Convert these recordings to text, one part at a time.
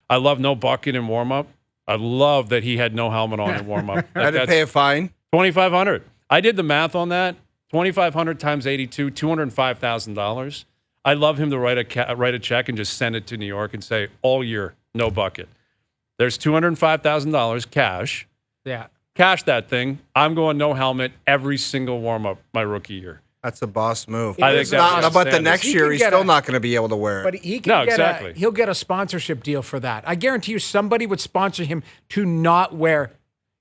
I love no bucket in warm-up. I love that he had no helmet on in warm-up. Had to pay a fine? $2,500. I did the math on that. 2,500 times 82, $205,000. I love him to write a check and just send it to New York and say, all year, no bucket. There's $205,000 cash. Yeah. Cash that thing. I'm going no helmet every single warm-up my rookie year. That's a boss move. I think that's but the next year, he's still not going to be able to wear it. But he can exactly. He'll get a sponsorship deal for that. I guarantee you somebody would sponsor him to not wear,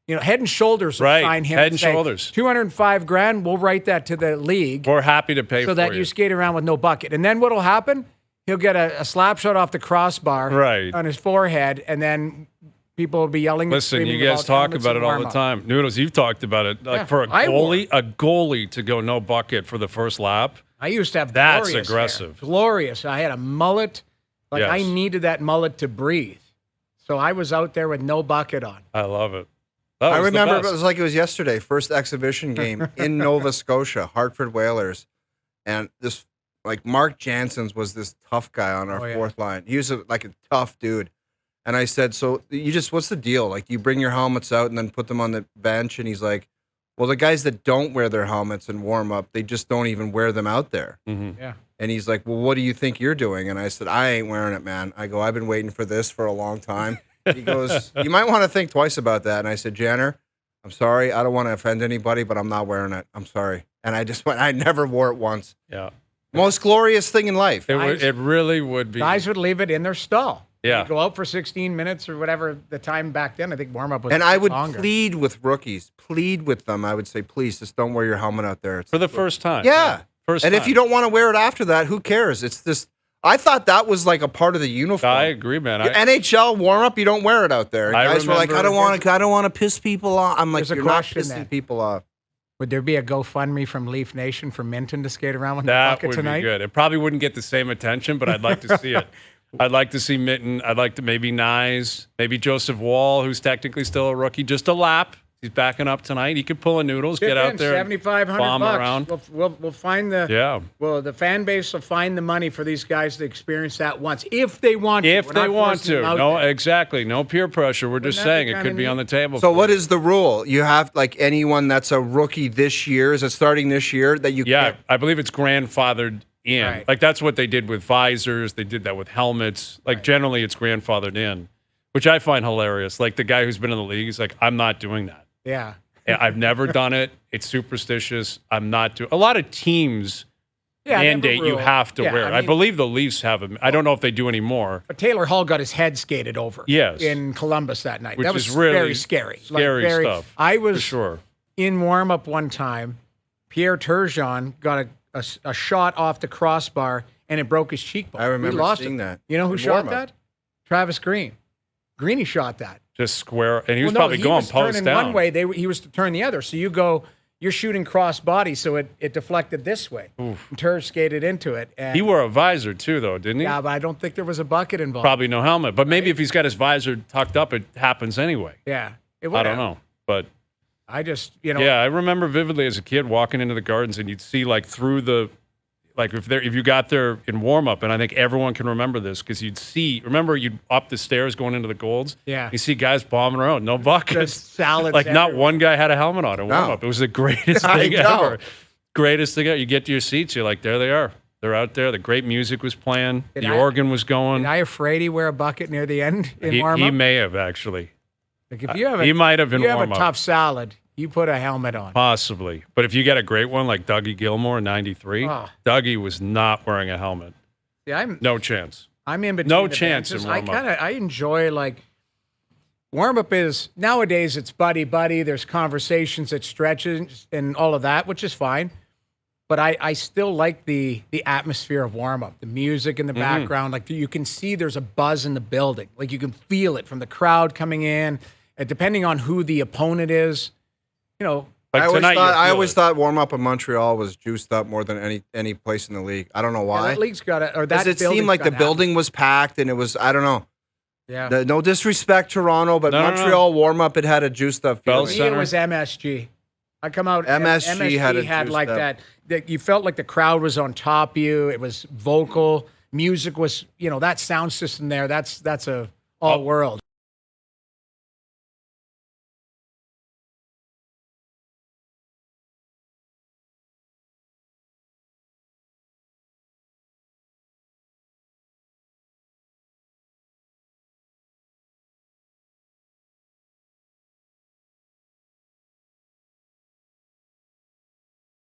Head and Shoulders will sign him. Head and Shoulders. $205,000, we'll write that to the league. We're happy to pay for so that you skate around with no bucket. And then what'll happen? He'll get a slap shot off the crossbar on his forehead, and then people will be yelling. Listen, you guys talk about it all the time. Noodles, you've talked about it. Like for a goalie to go no bucket for the first lap. I used to have that's glorious aggressive. Hair. Glorious. I had a mullet. I needed that mullet to breathe. So I was out there with no bucket on. I love it. I remember it was like it was yesterday. First exhibition game in Nova Scotia, Hartford Whalers. And this, Mark Janssens was this tough guy on our fourth line. He was a tough dude. And I said, so what's the deal? Do you bring your helmets out and then put them on the bench? And he's like, well, the guys that don't wear their helmets and warm up, they just don't even wear them out there. Mm-hmm. Yeah. And he's like, well, what do you think you're doing? And I said, I ain't wearing it, man. I go, I've been waiting for this for a long time. He goes, you might want to think twice about that. And I said, Janner, I'm sorry. I don't want to offend anybody, but I'm not wearing it. I'm sorry. And I just went, I never wore it once. Yeah. Most glorious thing in life. It really would be. Guys would leave it in their stall. Yeah. Go out for 16 minutes or whatever the time back then. I think warm-up was And I would longer. plead with rookies, plead with them. I would say, please, just don't wear your helmet out there. For the first time. Yeah. First and time. if you don't want to wear it after that, who cares? It's this. I thought that was like a part of the uniform. I agree, man. NHL warm-up, you don't wear it out there. Guys were like, I don't want to piss people off. I'm like, you're not pissing people off. Would there be a GoFundMe from Leaf Nation for Minton to skate around with the that bucket would tonight? be good. It probably wouldn't get the same attention, but I'd like to see it. I'd like to see Minton. I'd like to maybe Nyes, maybe Joseph Wall, who's technically still a rookie, just a lap. He's backing up tonight. He could pull a Noodles, get out there, $7,500 bomb around. We'll find the the fan base will find the money for these guys to experience that once if they want to. If they want to, no, exactly, no peer pressure. We're just saying it could be on the table. So what is the rule? You have anyone that's a rookie this year, is it starting this year that you? Yeah, I believe it's grandfathered in. Right. That's what they did with visors. They did that with helmets. Generally, it's grandfathered in, which I find hilarious. The guy who's been in the league is like, I'm not doing that. Yeah. I've never done it. It's superstitious. I'm not doing. A lot of teams mandate you have to wear it. I believe the Leafs have them. I don't know if they do anymore. But Taylor Hall got his head skated over. Yes. In Columbus that night. Which that was is really very scary. Scary stuff. I was for sure. in warm-up one time. Pierre Turgeon got a shot off the crossbar and it broke his cheekbone. I remember seeing that. You know who shot that? Travis Green. Greeny shot that. Just square, and he was probably going post down. One way, he was to turn the other. So you're shooting cross body, so it deflected this way. Oof. And Turge skated into it. And he wore a visor too, though, didn't he? Yeah, but I don't think there was a bucket involved. Probably no helmet, but maybe if he's got his visor tucked up, it happens anyway. Yeah, I don't know, but I just Yeah, I remember vividly as a kid walking into the Gardens, and you'd see through the. If you got there in warm-up, and I think everyone can remember this, because you'd up the stairs going into the Golds. Yeah. You see guys bombing around, no buckets. Just salads not everywhere. One guy had a helmet on in warm-up. It was the greatest thing ever. Greatest thing ever. You get to your seats, you're like, there they are. They're out there. The great music was playing. The organ was going. Did Frady wear a bucket near the end in warm-up? He may have, actually. He might have in warm-up. You have a tough salad. You put a helmet on. Possibly. But if you get a great one like Dougie Gilmore in 93, Dougie was not wearing a helmet. Yeah, no chance. I'm in between. No chance in warm-up. I enjoy, warm-up is, nowadays it's buddy-buddy. There's conversations, it stretches and all of that, which is fine. But I still like the atmosphere of warm-up, the music in the background. You can see there's a buzz in the building. You can feel it from the crowd coming in. Depending on who the opponent is, I always thought warm-up in Montreal was juiced up more than any place in the league. I don't know why. That league's got it. Or that it seemed like the building was packed and it was, I don't know. Yeah. No disrespect, Toronto, but Montreal warm-up, it had a juiced up feeling. It was MSG. I come out. MSG had that. You felt like the crowd was on top of you. It was vocal. Music was, that sound system there. That's a all world.